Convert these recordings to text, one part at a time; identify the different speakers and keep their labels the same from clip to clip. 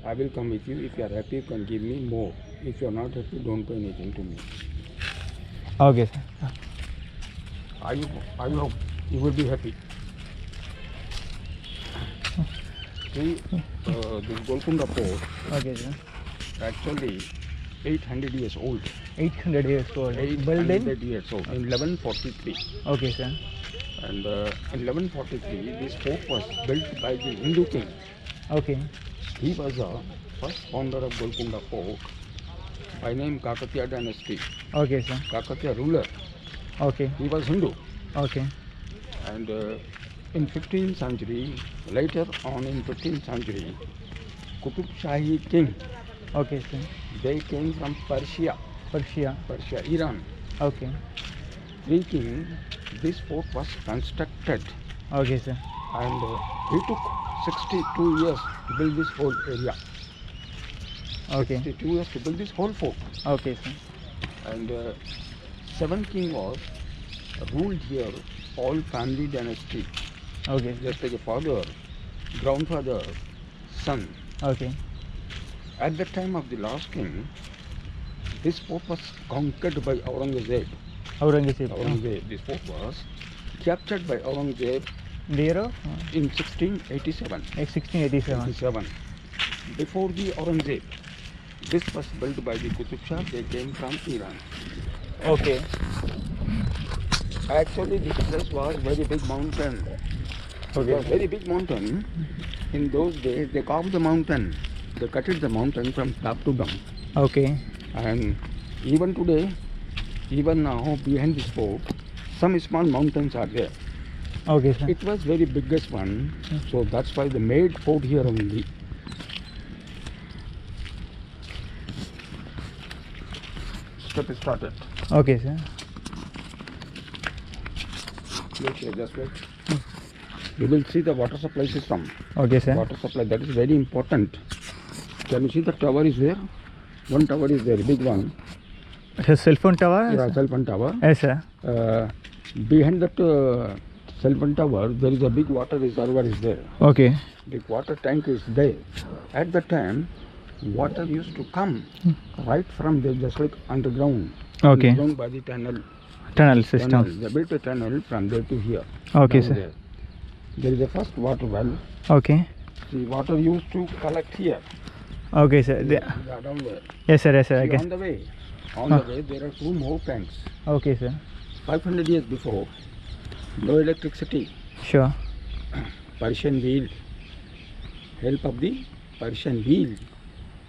Speaker 1: I will come with you. If you are happy, you can give me more. If you are not happy, don't pay anything to me.
Speaker 2: Okay, sir.
Speaker 1: I hope you will be happy. See, this Golconda Fort
Speaker 2: Okay, sir.
Speaker 1: actually 800 years old.
Speaker 2: 800 years old. Built
Speaker 1: 800
Speaker 2: in?
Speaker 1: years old in 1143.
Speaker 2: Okay, sir.
Speaker 1: And in 1143, this fort was built by the Hindu king.
Speaker 2: Okay.
Speaker 1: He was the first founder of Golconda Fort by name Kakatiya dynasty.
Speaker 2: Okay, sir.
Speaker 1: Kakatiya ruler.
Speaker 2: Okay.
Speaker 1: He was Hindu.
Speaker 2: Okay.
Speaker 1: And in 15th century, later on in 15th century, Qutub Shahi king,
Speaker 2: Okay, sir.
Speaker 1: they came from Persia,
Speaker 2: Persia.
Speaker 1: Iran.
Speaker 2: Okay.
Speaker 1: Thinking this fort was constructed,
Speaker 2: Okay, sir.
Speaker 1: and it took 62 years to build this whole area.
Speaker 2: Okay.
Speaker 1: 62 years to build this whole fort.
Speaker 2: Okay, sir.
Speaker 1: And seven king was ruled here, all family dynasty,
Speaker 2: Okay.
Speaker 1: just like a father, grandfather, son.
Speaker 2: Okay.
Speaker 1: At the time of the last king, this fort was conquered by Aurangzeb.
Speaker 2: Aurangzeb.
Speaker 1: This fort was captured by Aurangzeb
Speaker 2: The year of
Speaker 1: in 1687.
Speaker 2: 1687.
Speaker 1: 87. Before the Aurangzeb, this was built by the Qutub Shah. They came from Iran.
Speaker 2: Okay.
Speaker 1: Actually, this place was very big mountain. It was
Speaker 2: Okay.
Speaker 1: very big mountain. In those days, they carved the mountain. They cut it the mountain from top to down.
Speaker 2: Okay.
Speaker 1: And even today, even now, behind this fort, some small mountains are there.
Speaker 2: Okay, sir.
Speaker 1: It was very biggest one, so that's why they made fort here only. Step started.
Speaker 2: Okay, sir.
Speaker 1: Wait here, just wait. You will see the water supply system.
Speaker 2: Okay, sir.
Speaker 1: Water supply, that is very important. Can you see the tower is there? One tower is there, big one.
Speaker 2: It's a cell phone tower?
Speaker 1: Yeah, cell phone tower.
Speaker 2: Yes, sir.
Speaker 1: Behind that cell phone tower, there is a big water reservoir is there.
Speaker 2: Okay.
Speaker 1: Big water tank is there. At the time, water used to come right from there, just like underground.
Speaker 2: Okay.
Speaker 1: Underground by the tunnel.
Speaker 2: Tunnel system.
Speaker 1: Tunnel. They built a tunnel from there to here.
Speaker 2: Okay,
Speaker 1: down
Speaker 2: sir.
Speaker 1: There. There is a first water well.
Speaker 2: Okay.
Speaker 1: See, water used to collect here.
Speaker 2: Okay, sir.
Speaker 1: Yeah, down there.
Speaker 2: Yes, sir. Yes, sir.
Speaker 1: See,
Speaker 2: Okay.
Speaker 1: on the way, there are two more tanks.
Speaker 2: Okay, sir.
Speaker 1: 500 years before, no electricity.
Speaker 2: Sure.
Speaker 1: Persian wheel, help of the Persian wheel,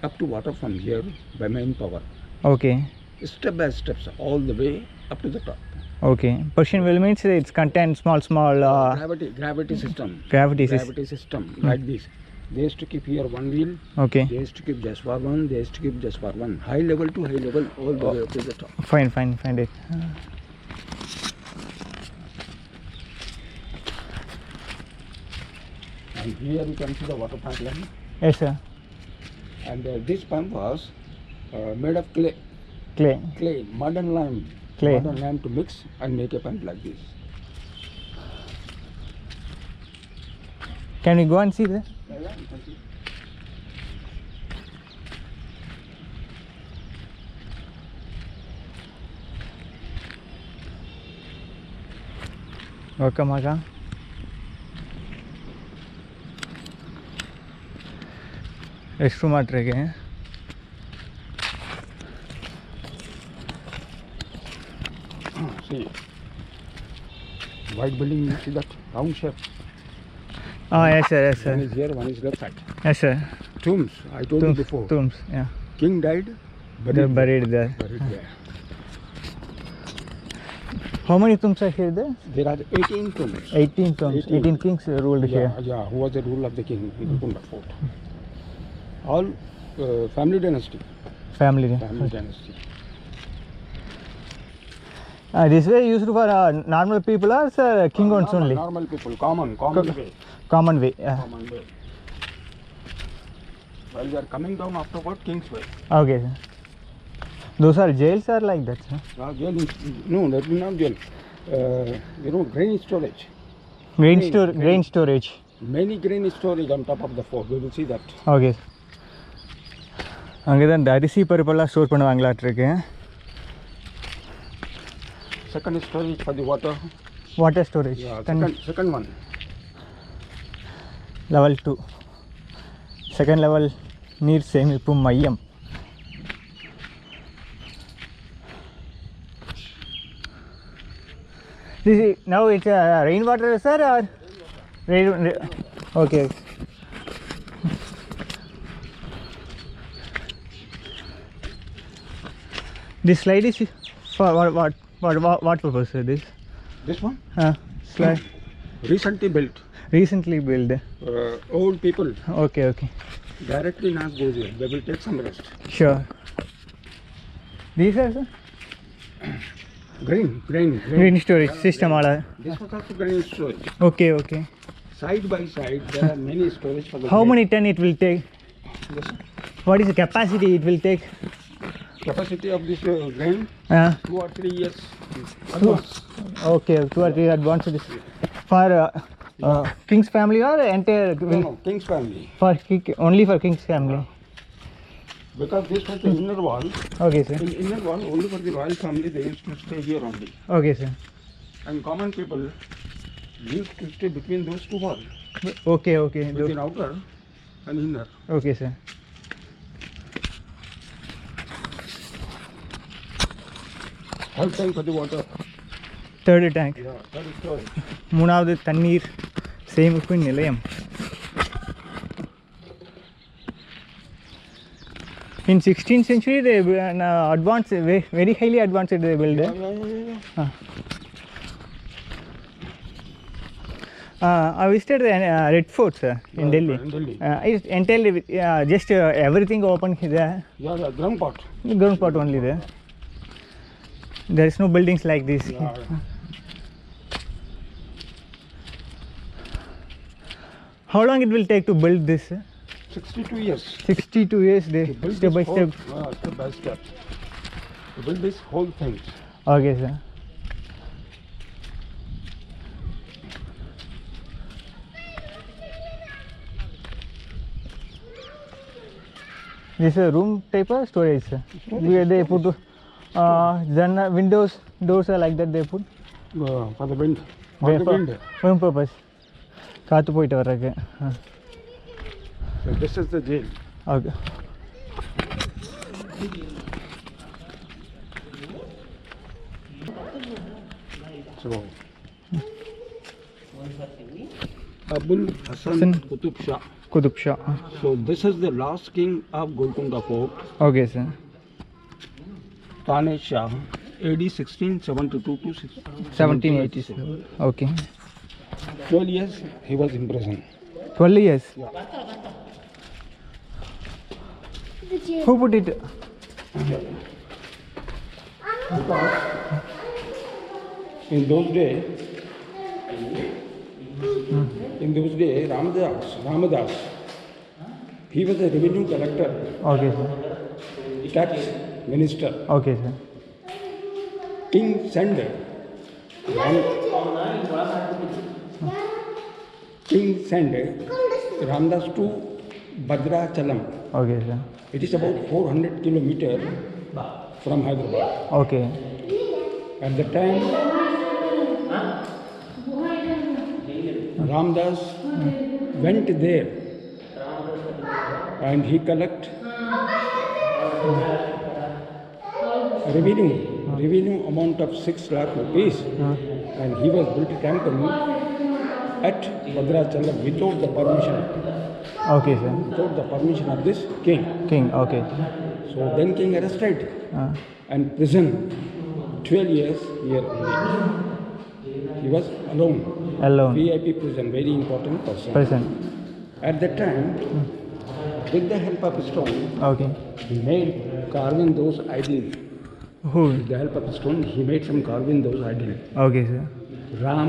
Speaker 1: up to water from here by main power.
Speaker 2: Okay.
Speaker 1: Step by steps, all the way up to the top.
Speaker 2: Okay. Persian wheel means it's contain small
Speaker 1: Gravity system.
Speaker 2: Gravity
Speaker 1: system, like this. They used to keep here one wheel.
Speaker 2: Okay.
Speaker 1: They used to keep just for one. They used to keep just for one. High level to high level, all the way up to the top.
Speaker 2: Fine, fine, find it.
Speaker 1: And here you can see the water pipeline.
Speaker 2: Yes, sir.
Speaker 1: And this pump was made of clay,
Speaker 2: Clay.
Speaker 1: mud and lime.
Speaker 2: Clay.
Speaker 1: Mud and lime to mix and make a pump like this.
Speaker 2: Can we go and see that?
Speaker 1: Yeah, you can see.
Speaker 2: Welcome, Aga. Rest room ಆಟ್ರೆಗೆ
Speaker 1: See, white building, you see that round shape.
Speaker 2: yes, sir. Yes, sir.
Speaker 1: One is here, one is left side.
Speaker 2: Yes, sir.
Speaker 1: Tombs, I told you before.
Speaker 2: Tombs, yeah.
Speaker 1: King died,
Speaker 2: They're buried there.
Speaker 1: buried there.
Speaker 2: How many tombs are here there?
Speaker 1: There are 18 tombs.
Speaker 2: 18 tombs. 18 kings ruled here.
Speaker 1: Yeah, who was the rule of the king in Golconda Fort. All family dynasty.
Speaker 2: Family.
Speaker 1: Dynasty.
Speaker 2: This way used for normal people or sir king owns only?
Speaker 1: Normal people, common way.
Speaker 2: Common way. Yeah.
Speaker 1: Common way. While we are coming down afterward, King's Way.
Speaker 2: Okay, sir. Those are jails or like that, sir?
Speaker 1: Jail is, no, that is not jail. Grain storage.
Speaker 2: Grain storage.
Speaker 1: Many grain storage on top of the fort. We will see that.
Speaker 2: Okay. அங்கே தான் இந்த அரிசி பருப்பெல்லாம் store பண்ணுவாங்களாட்டிருக்கு.
Speaker 1: Second storage for the water.
Speaker 2: Water storage.
Speaker 1: Yeah, second one.
Speaker 2: Level 2. Second level நீர் சேமிப்பு மையம். Now it's rainwater, sir, or okay. This slide is for what purpose, sir?
Speaker 1: This one?
Speaker 2: Slide
Speaker 1: Recently built.
Speaker 2: recently built.
Speaker 1: Old people
Speaker 2: Okay.
Speaker 1: directly not go there. They will take some rest.
Speaker 2: Sure. These are, sir? Green storage system.
Speaker 1: This was also grain storage.
Speaker 2: Okay.
Speaker 1: Side by side, there are many storage for the
Speaker 2: How
Speaker 1: grain.
Speaker 2: many ton it will take?
Speaker 1: Yes.
Speaker 2: What is the capacity it will take?
Speaker 1: Capacity of this grain, 2 or 3 years. advance.
Speaker 2: Okay, 2 or 3 advanced. For King's family or entire?
Speaker 1: No, King's family.
Speaker 2: For only for King's family.
Speaker 1: Because this was the inner wall.
Speaker 2: Okay, sir.
Speaker 1: In inner wall, only for the royal family, they used to stay here only.
Speaker 2: Okay, sir.
Speaker 1: And common people used to stay between those two walls,
Speaker 2: Okay.
Speaker 1: between outer and inner.
Speaker 2: Okay, sir.
Speaker 1: Third time for the water.
Speaker 2: Third tank.
Speaker 1: Yeah, third storage.
Speaker 2: மூணாவது தண்ணீர் சேமிப்பு நிலையம். In 16th century, they advanced, very highly advanced they built.
Speaker 1: Yeah.
Speaker 2: I visited the Red Fort, sir, in Delhi.
Speaker 1: In Delhi.
Speaker 2: It's entirely just everything open here.
Speaker 1: Yeah, the ground pot.
Speaker 2: Ground pot only there. There is no buildings like this.
Speaker 1: Yeah.
Speaker 2: How long it will take to build this?
Speaker 1: 62 years.
Speaker 2: 62 years, they
Speaker 1: To build
Speaker 2: step by
Speaker 1: this
Speaker 2: step.
Speaker 1: whole, step by step. To build this whole thing.
Speaker 2: Okay, sir. This is a room type of storage, sir. Where they put windows, doors are like that they put.
Speaker 1: For the wind. For the wind.
Speaker 2: Home purpose. காற்று போயிட்டு வர்றதுக்கு.
Speaker 1: So this is the jail.
Speaker 2: Okay.
Speaker 1: So Abul Hassan Qutub Shah.
Speaker 2: Qutub Shah.
Speaker 1: So this is the last king of Golconda Fort.
Speaker 2: Okay, sir.
Speaker 1: Tane Shah, AD 1672 to
Speaker 2: 1787. Okay.
Speaker 1: 12 years he was in prison.
Speaker 2: 12 years.
Speaker 1: Yeah.
Speaker 2: Who put it?
Speaker 1: Because in those days, Ramadas, he was a revenue collector,
Speaker 2: Okay, sir.
Speaker 1: tax minister.
Speaker 2: Okay, sir.
Speaker 1: King sent Ramdas to Bhadrachalam.
Speaker 2: Okay, sir.
Speaker 1: It is about 400 kilometers from Hyderabad.
Speaker 2: Okay.
Speaker 1: At the time, Ramdas went there and he collect revenue amount of 6 lakh rupees, and he was built a temple at Bhadrachalam without the permission of this king.
Speaker 2: King, okay.
Speaker 1: So then king arrested and prison 12 years here only. He was alone. VIP prison, very important person. At that time, with the help of stone,
Speaker 2: Okay.
Speaker 1: he made carving those idols.
Speaker 2: Who?
Speaker 1: With the help of stone, he made some carving those idols.
Speaker 2: Okay, sir.
Speaker 1: Ram,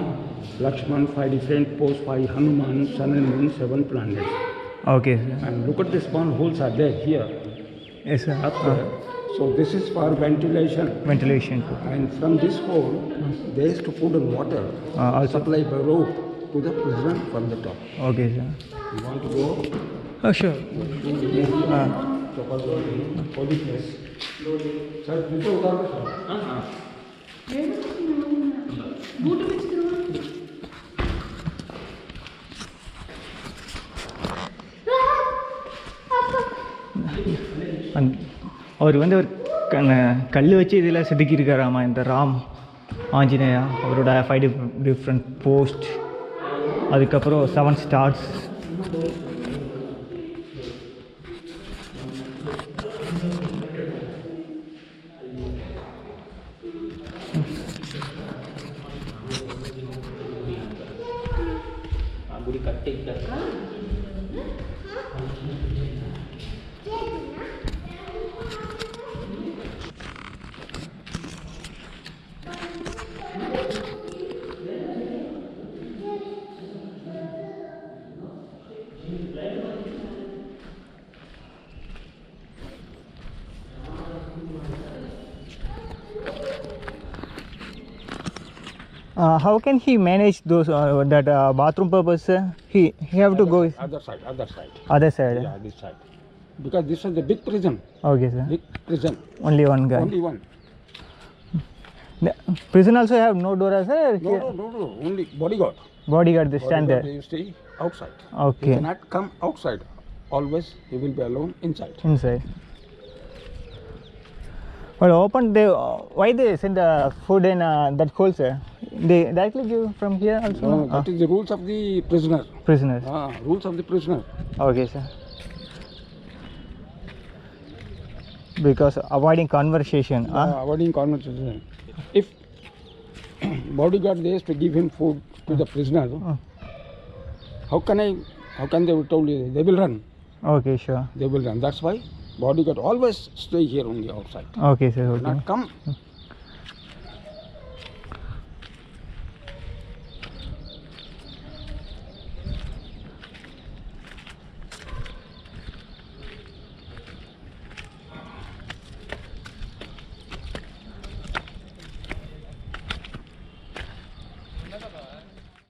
Speaker 1: Lakshman, 5 different poses, 5 Hanuman, sun and moon, 7 planets.
Speaker 2: Okay, sir.
Speaker 1: And look at the spawn holes are there here.
Speaker 2: Yes, sir.
Speaker 1: Up there. So this is for ventilation.
Speaker 2: Ventilation.
Speaker 1: And from this hole, they used to put in water,
Speaker 2: Also.
Speaker 1: supply by rope to the prison from the top.
Speaker 2: Okay, sir.
Speaker 1: You want to go?
Speaker 2: Oh, sure.
Speaker 1: holy place. Sir, this is utar sir.
Speaker 2: அவர் வந்து ஒரு கல் வச்சு இதில் செதுக்கியிருக்காராமா இந்த ராம் ஆஞ்சநேயா. அவரோட 5 different post, அதுக்கப்புறம் 7 stars.
Speaker 1: గుడి కట్టి
Speaker 2: How can he manage those that bathroom purpose? He have to go
Speaker 1: other side.
Speaker 2: Other side.
Speaker 1: Yeah, this side. Because this is a big prison.
Speaker 2: Okay, sir.
Speaker 1: Big prison.
Speaker 2: Only one guy.
Speaker 1: Only one.
Speaker 2: The prison also have no door, sir?
Speaker 1: No. Only bodyguard.
Speaker 2: Bodyguard, they stand there.
Speaker 1: They stay outside.
Speaker 2: Okay.
Speaker 1: He cannot come outside. Always he will be alone inside.
Speaker 2: Inside. But open, they why they send the food in that hole, sir? They directly give from here also?
Speaker 1: No, that is the rules of the prisoner.
Speaker 2: Prisoners.
Speaker 1: Rules of the prisoner.
Speaker 2: Okay, sir. Because avoiding conversation.
Speaker 1: Avoiding conversation. If bodyguard there is to give him food to the prisoner, how can they will tell you? They will run.
Speaker 2: Okay, sure.
Speaker 1: They will run. That's why bodyguard always stay here only outside.
Speaker 2: Okay, sir. Okay.
Speaker 1: Not come